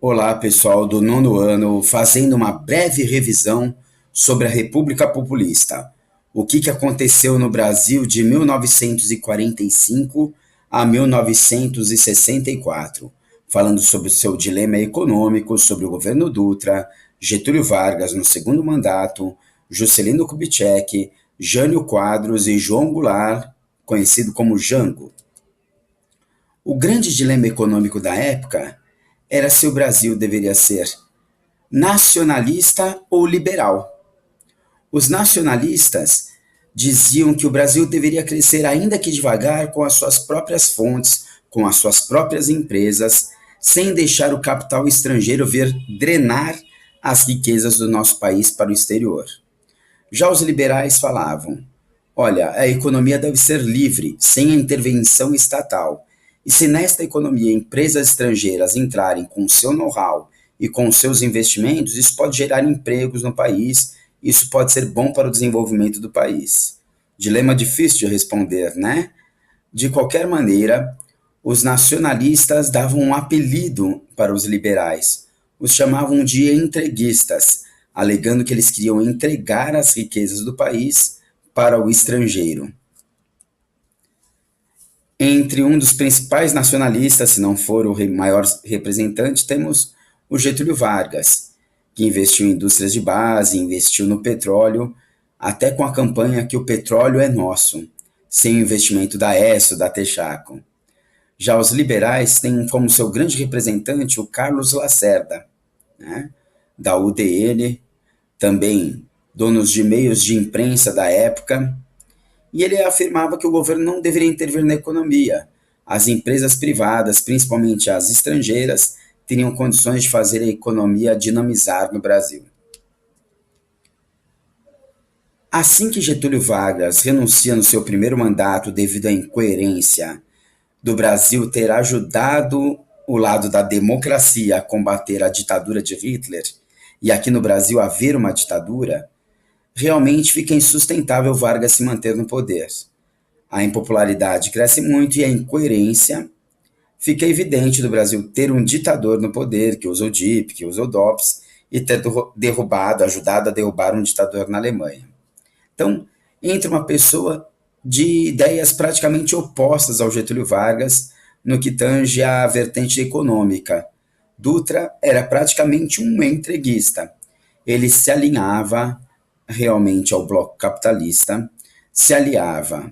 Olá, pessoal do nono ano, fazendo uma breve revisão sobre a República Populista. O que aconteceu no Brasil de 1945 a 1964, falando sobre o seu dilema econômico, sobre o governo Dutra, Getúlio Vargas no segundo mandato, Juscelino Kubitschek, Jânio Quadros e João Goulart, conhecido como Jango. O grande dilema econômico da época era se o Brasil deveria ser nacionalista ou liberal. Os nacionalistas diziam que o Brasil deveria crescer, ainda que devagar, com as suas próprias fontes, com as suas próprias empresas, sem deixar o capital estrangeiro vir drenar as riquezas do nosso país para o exterior. Já os liberais falavam: olha, a economia deve ser livre, sem a intervenção estatal. E se nesta economia empresas estrangeiras entrarem com seu know-how e com seus investimentos, isso pode gerar empregos no país, isso pode ser bom para o desenvolvimento do país. Dilema difícil de responder, né? De qualquer maneira, os nacionalistas davam um apelido para os liberais. Os chamavam de entreguistas, alegando que eles queriam entregar as riquezas do país para o estrangeiro. Entre um dos principais nacionalistas, se não for o maior representante, temos o Getúlio Vargas, que investiu em indústrias de base, investiu no petróleo, até com a campanha que o petróleo é nosso, sem o investimento da Esso, da Texaco. Já os liberais têm como seu grande representante o Carlos Lacerda, né, da UDN, também donos de meios de imprensa da época, e ele afirmava que o governo não deveria intervir na economia. As empresas privadas, principalmente as estrangeiras, teriam condições de fazer a economia dinamizar no Brasil. Assim que Getúlio Vargas renuncia no seu primeiro mandato devido à incoerência do Brasil ter ajudado o lado da democracia a combater a ditadura de Hitler, e aqui no Brasil haver uma ditadura, realmente fica insustentável Vargas se manter no poder. A impopularidade cresce muito e a incoerência fica evidente do Brasil ter um ditador no poder, que usa o DIP, que usa o DOPS, e ter derrubado, ajudado a derrubar um ditador na Alemanha. Então, entra uma pessoa de ideias praticamente opostas ao Getúlio Vargas no que tange à vertente econômica. Dutra era praticamente um entreguista. Ele se alinhava realmente ao bloco capitalista, se aliava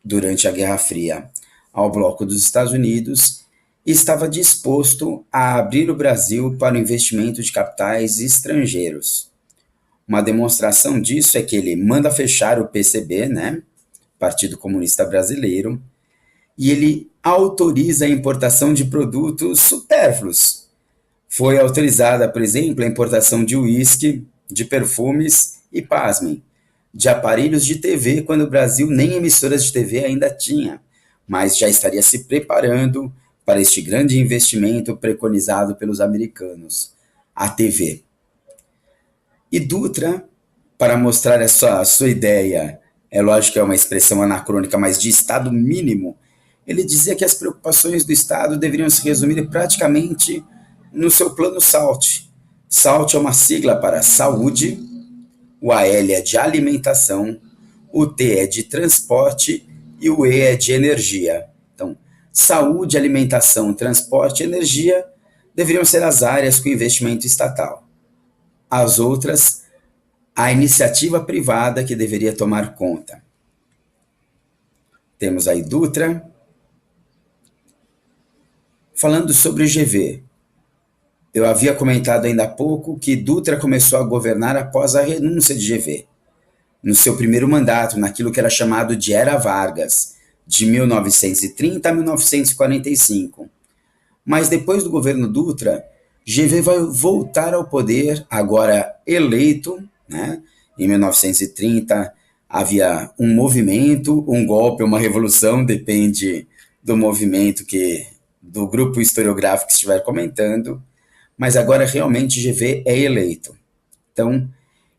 durante a Guerra Fria ao bloco dos Estados Unidos e estava disposto a abrir o Brasil para o investimento de capitais estrangeiros. Uma demonstração disso é que ele manda fechar o PCB, né, Partido Comunista Brasileiro, e ele autoriza a importação de produtos supérfluos. Foi autorizada, por exemplo, a importação de uísque, de perfumes e, pasmem, de aparelhos de TV, quando o Brasil nem emissoras de TV ainda tinha, mas já estaria se preparando para este grande investimento preconizado pelos americanos, a TV. E Dutra, para mostrar a sua ideia, é lógico que é uma expressão anacrônica, mas de Estado mínimo, ele dizia que as preocupações do Estado deveriam se resumir praticamente no seu plano SALT. SALT é uma sigla para saúde, o AL é de alimentação, o T é de transporte e o E é de energia. Então, saúde, alimentação, transporte e energia deveriam ser as áreas com investimento estatal. As outras, a iniciativa privada que deveria tomar conta. Temos aí Dutra. Falando sobre o GV, eu havia comentado ainda há pouco que Dutra começou a governar após a renúncia de GV, no seu primeiro mandato, naquilo que era chamado de Era Vargas, de 1930 a 1945. Mas depois do governo Dutra, GV vai voltar ao poder, agora eleito, né? Em 1930 havia um movimento, um golpe, uma revolução, depende do movimento do grupo historiográfico que estiver comentando, mas agora realmente GV é eleito. Então,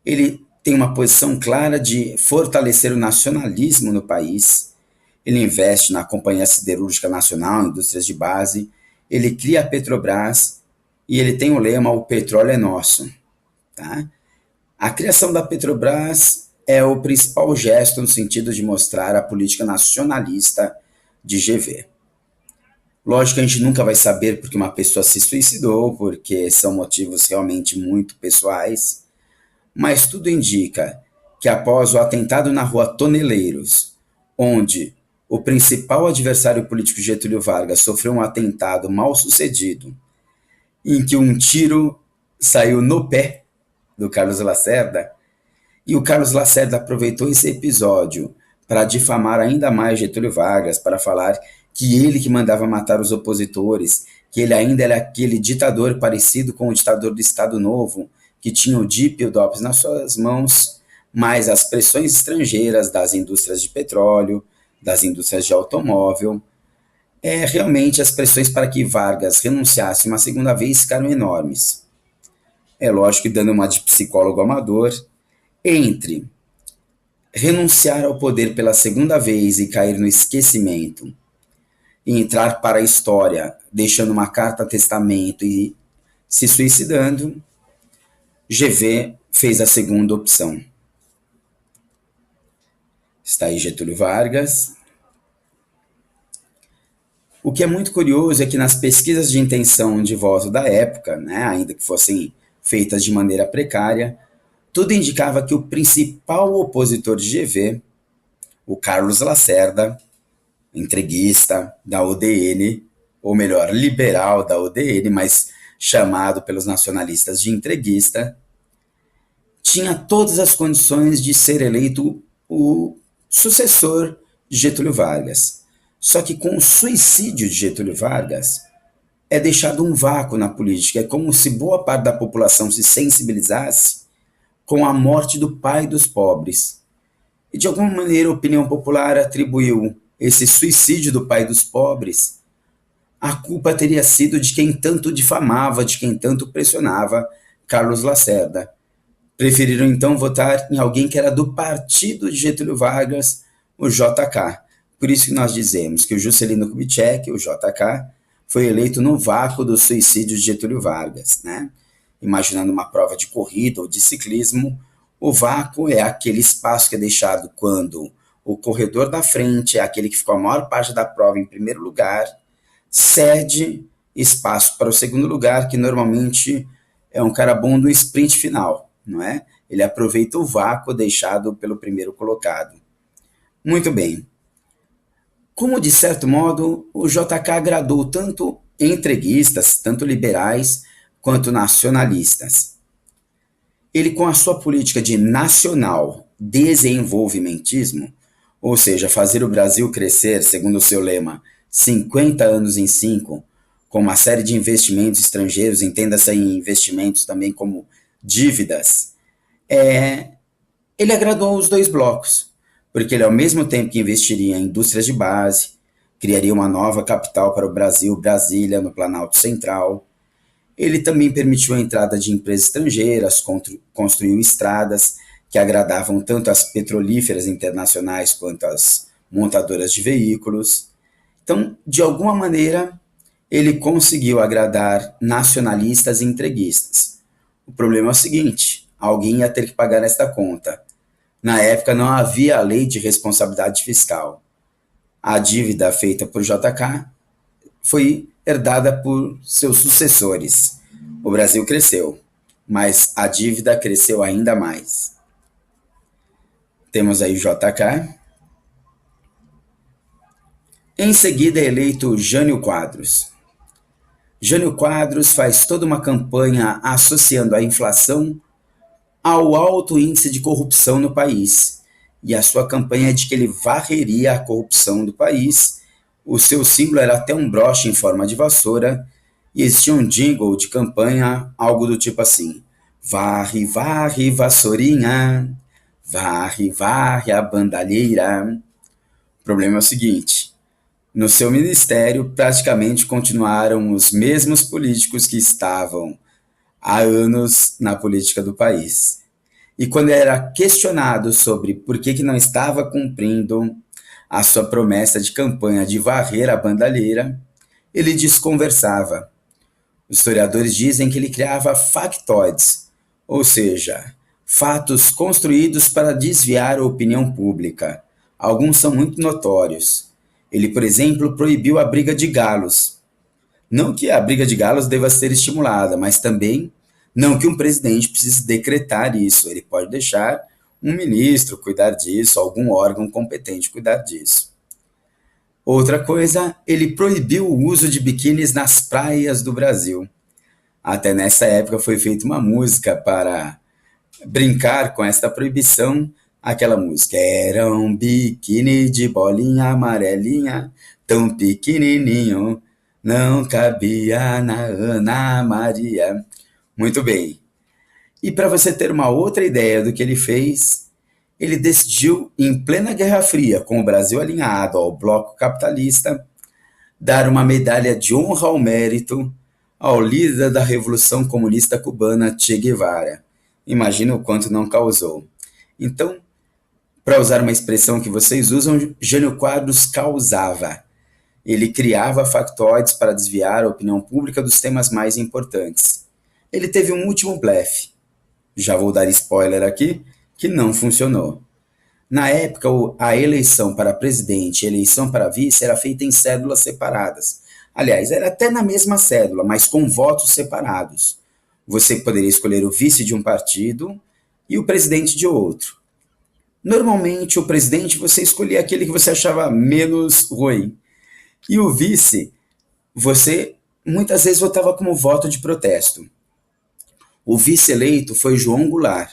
ele tem uma posição clara de fortalecer o nacionalismo no país, ele investe na Companhia Siderúrgica Nacional, indústrias de base, ele cria a Petrobras, e ele tem o lema "O petróleo é nosso". Tá? A criação da Petrobras é o principal gesto no sentido de mostrar a política nacionalista de GV. Lógico que a gente nunca vai saber porque uma pessoa se suicidou, porque são motivos realmente muito pessoais, mas tudo indica que após o atentado na rua Toneleiros, onde o principal adversário político Getúlio Vargas sofreu um atentado mal sucedido, em que um tiro saiu no pé do Carlos Lacerda, e o Carlos Lacerda aproveitou esse episódio para difamar ainda mais Getúlio Vargas, para falar que ele que mandava matar os opositores, que ele ainda era aquele ditador parecido com o ditador do Estado Novo, que tinha o DIP e o DOPS nas suas mãos, mas as pressões estrangeiras das indústrias de petróleo, das indústrias de automóvel, realmente as pressões para que Vargas renunciasse uma segunda vez ficaram enormes. É lógico que, dando uma de psicólogo amador, entre renunciar ao poder pela segunda vez e cair no esquecimento, e entrar para a história deixando uma carta-testamento e se suicidando, GV fez a segunda opção. Está aí Getúlio Vargas. O que é muito curioso é que nas pesquisas de intenção de voto da época, né, ainda que fossem feitas de maneira precária, tudo indicava que o principal opositor de GV, o Carlos Lacerda, entreguista da UDN, ou melhor, liberal da UDN, mas chamado pelos nacionalistas de entreguista, tinha todas as condições de ser eleito o sucessor de Getúlio Vargas. Só que com o suicídio de Getúlio Vargas, é deixado um vácuo na política. É como se boa parte da população se sensibilizasse com a morte do pai dos pobres. E de alguma maneira a opinião popular atribuiu esse suicídio do pai dos pobres, a culpa teria sido de quem tanto difamava, de quem tanto pressionava Carlos Lacerda. Preferiram então votar em alguém que era do partido de Getúlio Vargas, o JK. Por isso que nós dizemos que o Juscelino Kubitschek, o JK, foi eleito no vácuo do suicídio de Getúlio Vargas, né? Imaginando uma prova de corrida ou de ciclismo, o vácuo é aquele espaço que é deixado quando o corredor da frente, é aquele que ficou a maior parte da prova em primeiro lugar, cede espaço para o segundo lugar, que normalmente é um cara bom no sprint final, não é? Ele aproveita o vácuo deixado pelo primeiro colocado. Muito bem. Como, de certo modo, o JK agradou tanto entreguistas, tanto liberais, quanto nacionalistas. Ele, com a sua política de nacional desenvolvimentismo, ou seja, fazer o Brasil crescer, segundo o seu lema, 50 anos em 5, com uma série de investimentos estrangeiros, entenda-se em investimentos também como dívidas, ele agradou os dois blocos, porque ele, ao mesmo tempo que investiria em indústrias de base, criaria uma nova capital para o Brasil, Brasília, no Planalto Central. Ele também permitiu a entrada de empresas estrangeiras, construiu estradas que agradavam tanto as petrolíferas internacionais quanto as montadoras de veículos. Então, de alguma maneira, ele conseguiu agradar nacionalistas e entreguistas. O problema é o seguinte: alguém ia ter que pagar esta conta. Na época não havia a lei de responsabilidade fiscal. A dívida feita por JK foi herdada por seus sucessores. O Brasil cresceu, mas a dívida cresceu ainda mais. Temos aí JK. Em seguida é eleito Jânio Quadros. Jânio Quadros faz toda uma campanha associando a inflação ao alto índice de corrupção no país. E a sua campanha é de que ele varreria a corrupção do país. O seu símbolo era até um broche em forma de vassoura, e existia um jingle de campanha, algo do tipo assim: varre, varre, vassourinha, varre, varre a bandalheira. O problema é o seguinte: no seu ministério praticamente continuaram os mesmos políticos que estavam há anos na política do país. E quando era questionado sobre por que não estava cumprindo a sua promessa de campanha de varrer a bandalheira, ele desconversava. Os historiadores dizem que ele criava factoides, ou seja, fatos construídos para desviar a opinião pública. Alguns são muito notórios. Ele, por exemplo, proibiu a briga de galos. Não que a briga de galos deva ser estimulada, mas também não que um presidente precise decretar isso. Ele pode deixar um ministro cuidar disso, algum órgão competente cuidar disso. Outra coisa, ele proibiu o uso de biquínis nas praias do Brasil. Até nessa época foi feita uma música para brincar com esta proibição. Aquela música: era um biquíni de bolinha amarelinha, tão pequenininho, não cabia na Ana Maria. Muito bem. E para você ter uma outra ideia do que ele fez, ele decidiu, em plena Guerra Fria, com o Brasil alinhado ao bloco capitalista, dar uma medalha de honra ao mérito ao líder da Revolução Comunista Cubana, Che Guevara. Imagina o quanto não causou. Então, para usar uma expressão que vocês usam, Jânio Quadros causava. Ele criava factoides para desviar a opinião pública dos temas mais importantes. Ele teve um último blefe. Já vou dar spoiler aqui, que não funcionou. Na época, a eleição para presidente e a eleição para vice era feita em cédulas separadas. Aliás, era até na mesma cédula, mas com votos separados. Você poderia escolher o vice de um partido e o presidente de outro. Normalmente, o presidente, você escolhia aquele que você achava menos ruim. E o vice, você muitas vezes votava como voto de protesto. O vice eleito foi João Goulart,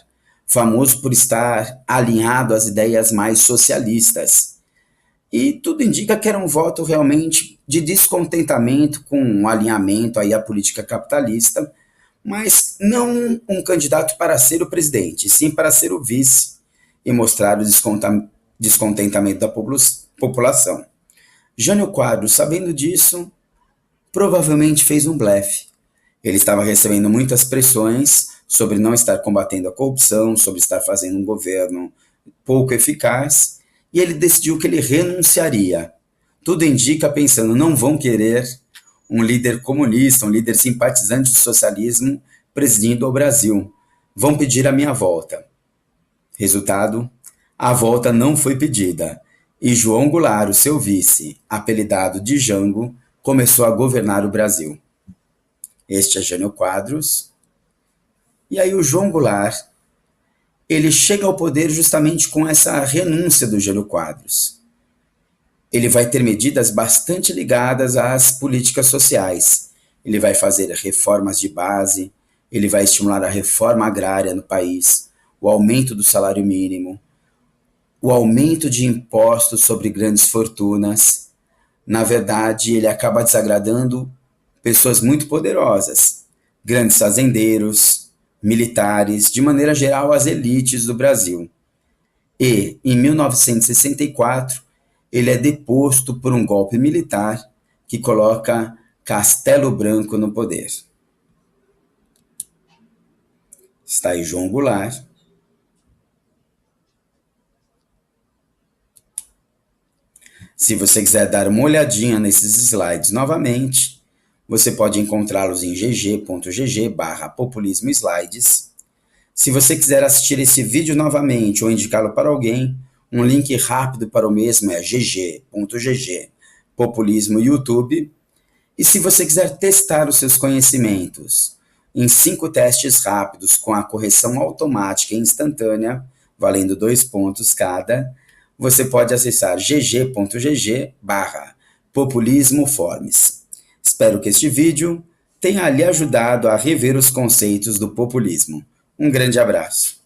famoso por estar alinhado às ideias mais socialistas. E tudo indica que era um voto realmente de descontentamento com o alinhamento aí à política capitalista, mas não um candidato para ser o presidente, sim para ser o vice e mostrar o descontentamento da população. Jânio Quadros, sabendo disso, provavelmente fez um blefe. Ele estava recebendo muitas pressões sobre não estar combatendo a corrupção, sobre estar fazendo um governo pouco eficaz, e ele decidiu que ele renunciaria. Tudo indica pensando, não vão querer um líder comunista, um líder simpatizante do socialismo presidindo o Brasil. Vão pedir a minha volta. Resultado, a volta não foi pedida, e João Goulart, o seu vice, apelidado de Jango, começou a governar o Brasil. Este é Jânio Quadros. E aí o João Goulart, ele chega ao poder justamente com essa renúncia do Jânio Quadros. Ele vai ter medidas bastante ligadas às políticas sociais. Ele vai fazer reformas de base, ele vai estimular a reforma agrária no país, o aumento do salário mínimo, o aumento de impostos sobre grandes fortunas. Na verdade, ele acaba desagradando pessoas muito poderosas, grandes fazendeiros, militares, de maneira geral as elites do Brasil. E, em 1964, ele é deposto por um golpe militar que coloca Castelo Branco no poder. Está aí João Goulart. Se você quiser dar uma olhadinha nesses slides novamente, você pode encontrá-los em gg.gg/populismoslides. Se você quiser assistir esse vídeo novamente ou indicá-lo para alguém, um link rápido para o mesmo é gg.gg/populismo YouTube. E se você quiser testar os seus conhecimentos em 5 testes rápidos com a correção automática e instantânea, valendo 2 pontos cada, você pode acessar gg.gg/populismoforms. Espero que este vídeo tenha lhe ajudado a rever os conceitos do populismo. Um grande abraço.